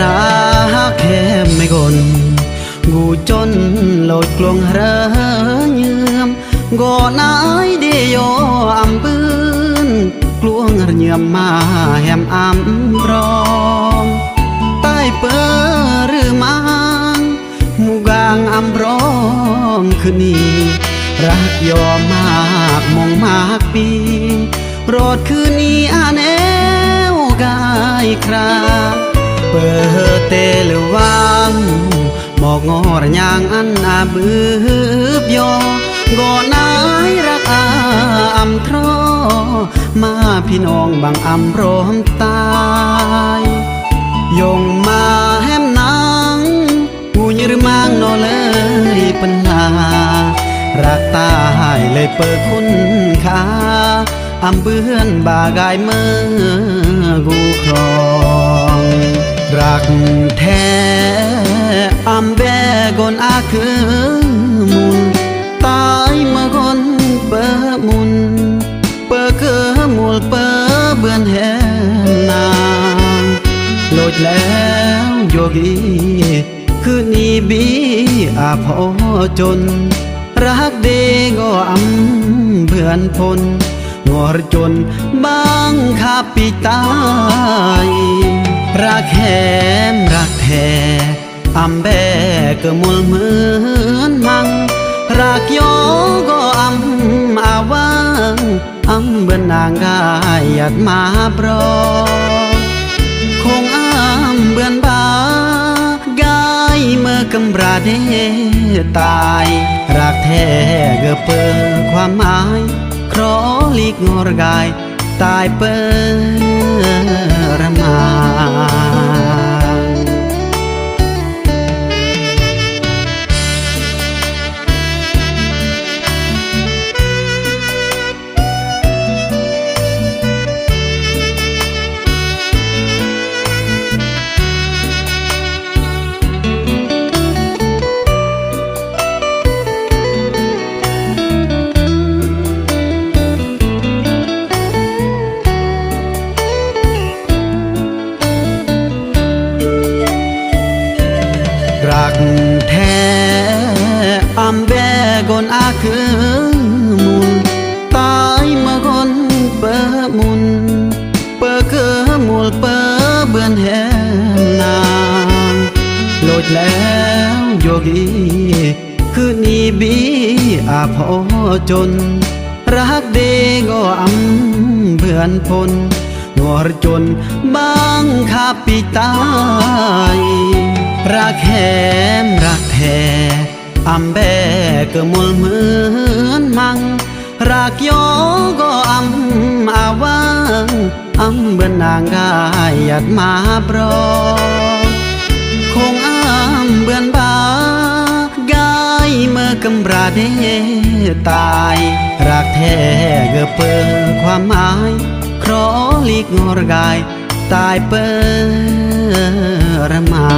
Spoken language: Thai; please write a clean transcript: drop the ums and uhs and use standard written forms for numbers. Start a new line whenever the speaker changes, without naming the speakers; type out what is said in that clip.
รักแค่ไม่กนกูจนโลดกลวงเรเยือมก่อนนายเดียอำปืนกลวงเยือมมาแหมอำรองใต้เปิหรือมังมูกางอำรองคืนนี้รักยอมมากมองมากปีโรดคืนนี้อาแนวกายคราเปิดเตลวังหมอกงอระยางอันอาบืบยอก่อนนายรักอำทรอมาพี่น้องบางอำรอมตายยงมาแหมนางกูยืรมังนอเลยปัญหารักตายเลยเปิดคุณค่าอำเบือนบากายเมื่อกูครองรักแท้อำแบกนอาคือมุนตายเมื่อคนเปิดมุนเปิดคือมุลเปิดเบือนแหนนางโลดแล้วโยกีคืนนี้บีอาพอจนรักเดก็อำเบือนพลงอรจนบางขับปีตายรักแหมรักแท้อำแบก็มุลเหมือนมังรักโยก็อำอาวังอำเบือนนางกายหยัดมาปรอคงอำเบือนบากายเมื่อกำราเดตายรักแท้ก็เปิดความหมายครอลีกงอรกายตายเปิดระมารักแท้อำแบกนอาคือมุนตายเมื่อคนเปิดมุนเปิดคือมุลเปิดเบือนแหนนางโลดแล้วโยกีคืนนี้บีอาพอจนรักเดก็อำเบือนพลงอรจนบางขับปีตายรักแหมรักแท้อำแบก็มุลเหมือนมังรักโยก็อำอาวังอำเบือนนางกายหยัดมาปรอคงอำเบือนบากายเมื่อกำราเดตายรักแท้ก็เปิดความหมายครอลีกงอรกายตายเปิดระมา